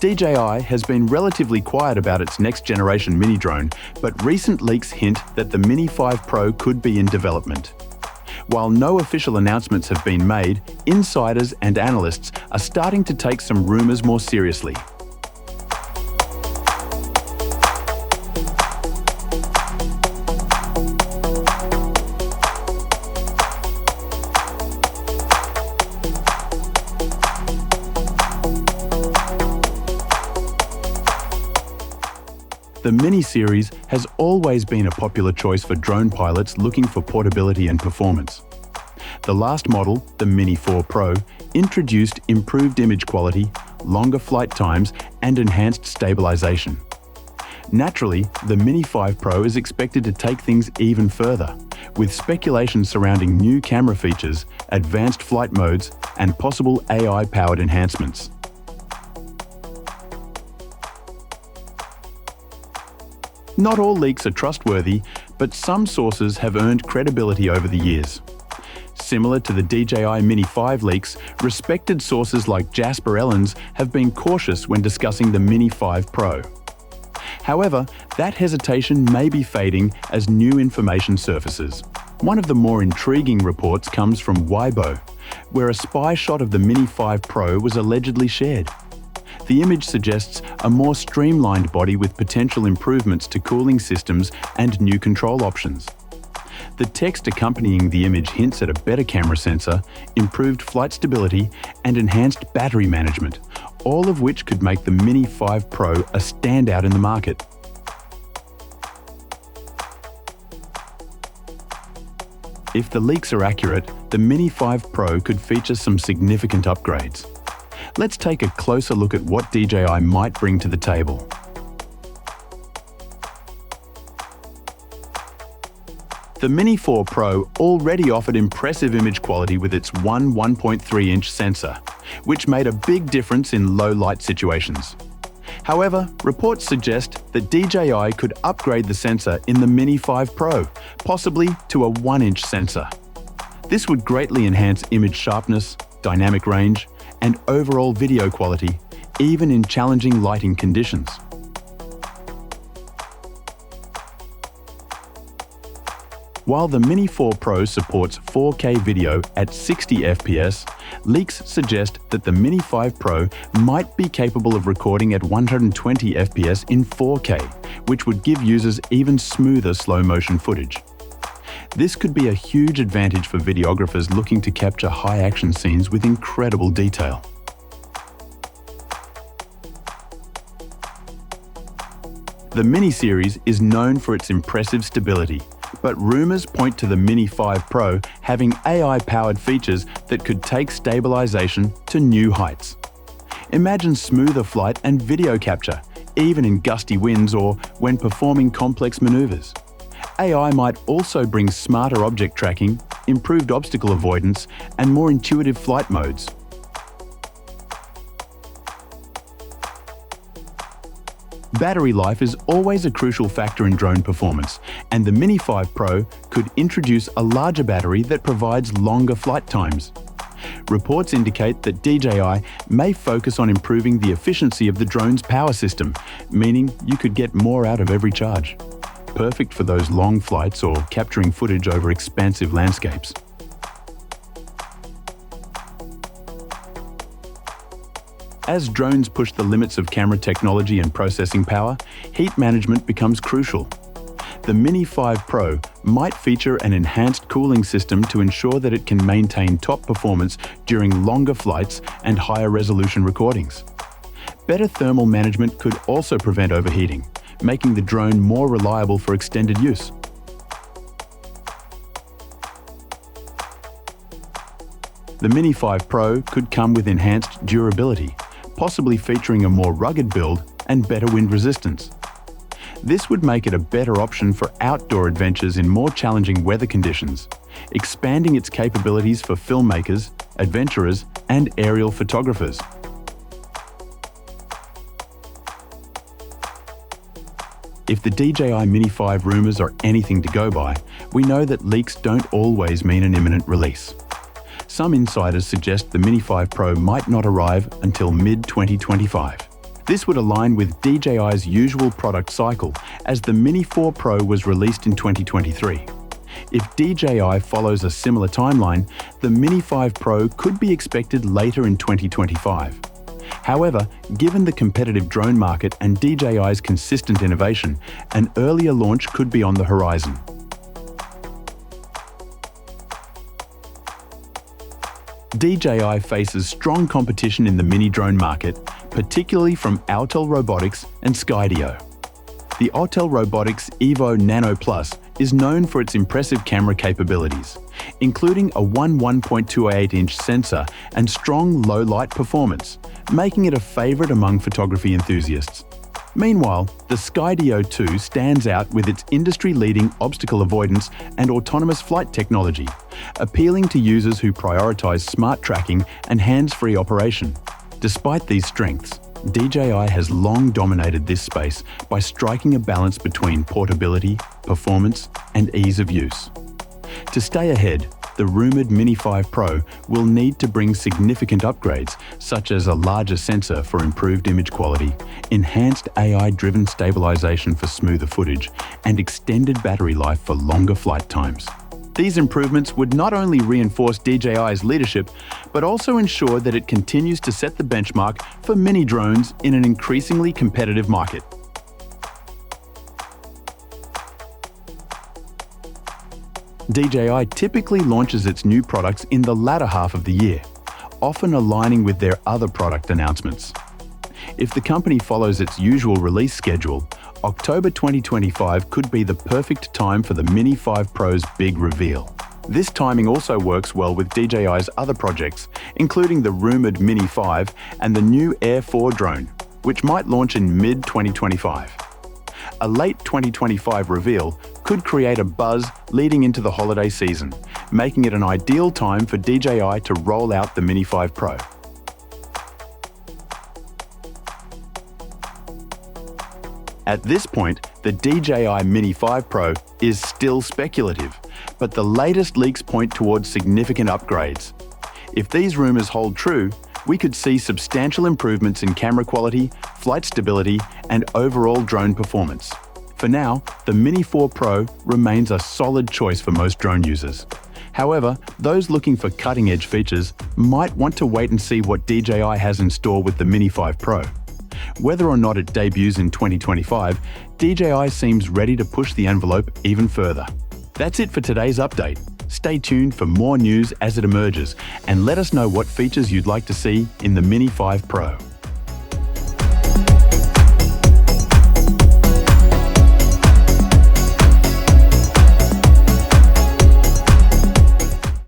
DJI has been relatively quiet about its next-generation mini drone, but recent leaks hint that the Mini 5 Pro could be in development. While no official announcements have been made, insiders and analysts are starting to take some rumors more seriously. The Mini series has always been a popular choice for drone pilots looking for portability and performance. The last model, the Mini 4 Pro, introduced improved image quality, longer flight times, and enhanced stabilization. Naturally, the Mini 5 Pro is expected to take things even further, with speculation surrounding new camera features, advanced flight modes, and possible AI-powered enhancements. Not all leaks are trustworthy, but some sources have earned credibility over the years. Similar to the DJI Mini 5 leaks, respected sources like Jasper Ellens have been cautious when discussing the Mini 5 Pro. However, that hesitation may be fading as new information surfaces. One of the more intriguing reports comes from Weibo, where a spy shot of the Mini 5 Pro was allegedly shared. The image suggests a more streamlined body with potential improvements to cooling systems and new control options. The text accompanying the image hints at a better camera sensor, improved flight stability, and enhanced battery management, all of which could make the Mini 5 Pro a standout in the market. If the leaks are accurate, the Mini 5 Pro could feature some significant upgrades. Let's take a closer look at what DJI might bring to the table. The Mini 4 Pro already offered impressive image quality with its 1.3-inch sensor, which made a big difference in low-light situations. However, reports suggest that DJI could upgrade the sensor in the Mini 5 Pro, possibly to a 1-inch sensor. This would greatly enhance image sharpness, dynamic range, and overall video quality, even in challenging lighting conditions. While the Mini 4 Pro supports 4K video at 60 FPS, leaks suggest that the Mini 5 Pro might be capable of recording at 120 FPS in 4K, which would give users even smoother slow-motion footage. This could be a huge advantage for videographers looking to capture high-action scenes with incredible detail. The Mini series is known for its impressive stability, but rumors point to the Mini 5 Pro having AI-powered features that could take stabilization to new heights. Imagine smoother flight and video capture, even in gusty winds or when performing complex maneuvers. AI might also bring smarter object tracking, improved obstacle avoidance, and more intuitive flight modes. Battery life is always a crucial factor in drone performance, and the Mini 5 Pro could introduce a larger battery that provides longer flight times. Reports indicate that DJI may focus on improving the efficiency of the drone's power system, meaning you could get more out of every charge. Perfect for those long flights or capturing footage over expansive landscapes. As drones push the limits of camera technology and processing power, heat management becomes crucial. The Mini 5 Pro might feature an enhanced cooling system to ensure that it can maintain top performance during longer flights and higher resolution recordings. Better thermal management could also prevent overheating, making the drone more reliable for extended use. The Mini 5 Pro could come with enhanced durability, possibly featuring a more rugged build and better wind resistance. This would make it a better option for outdoor adventures in more challenging weather conditions, expanding its capabilities for filmmakers, adventurers, and aerial photographers. If the DJI Mini 5 rumors are anything to go by, we know that leaks don't always mean an imminent release. Some insiders suggest the Mini 5 Pro might not arrive until mid-2025. This would align with DJI's usual product cycle, as the Mini 4 Pro was released in 2023. If DJI follows a similar timeline, the Mini 5 Pro could be expected later in 2025. However, given the competitive drone market and DJI's consistent innovation, an earlier launch could be on the horizon. DJI faces strong competition in the mini drone market, particularly from Autel Robotics and Skydio. The Autel Robotics Evo Nano Plus is known for its impressive camera capabilities, including a 1.28-inch sensor and strong low-light performance, making it a favorite among photography enthusiasts. Meanwhile, the Skydio 2 stands out with its industry-leading obstacle avoidance and autonomous flight technology, appealing to users who prioritize smart tracking and hands-free operation. Despite these strengths, DJI has long dominated this space by striking a balance between portability, performance, and ease of use. To stay ahead, the rumored Mini 5 Pro will need to bring significant upgrades, such as a larger sensor for improved image quality, enhanced AI-driven stabilization for smoother footage, and extended battery life for longer flight times. These improvements would not only reinforce DJI's leadership, but also ensure that it continues to set the benchmark for mini drones in an increasingly competitive market. DJI typically launches its new products in the latter half of the year, often aligning with their other product announcements. If the company follows its usual release schedule, October 2025 could be the perfect time for the Mini 5 Pro's big reveal. This timing also works well with DJI's other projects, including the rumored Mini 5 and the new Air 4 drone, which might launch in mid-2025. A late 2025 reveal could create a buzz leading into the holiday season, making it an ideal time for DJI to roll out the Mini 5 Pro. At this point, the DJI Mini 5 Pro is still speculative, but the latest leaks point towards significant upgrades. If these rumors hold true, we could see substantial improvements in camera quality, flight stability, and overall drone performance. For now, the Mini 4 Pro remains a solid choice for most drone users. However, those looking for cutting-edge features might want to wait and see what DJI has in store with the Mini 5 Pro. Whether or not it debuts in 2025, DJI seems ready to push the envelope even further. That's it for today's update. Stay tuned for more news as it emerges, and let us know what features you'd like to see in the Mini 5 Pro.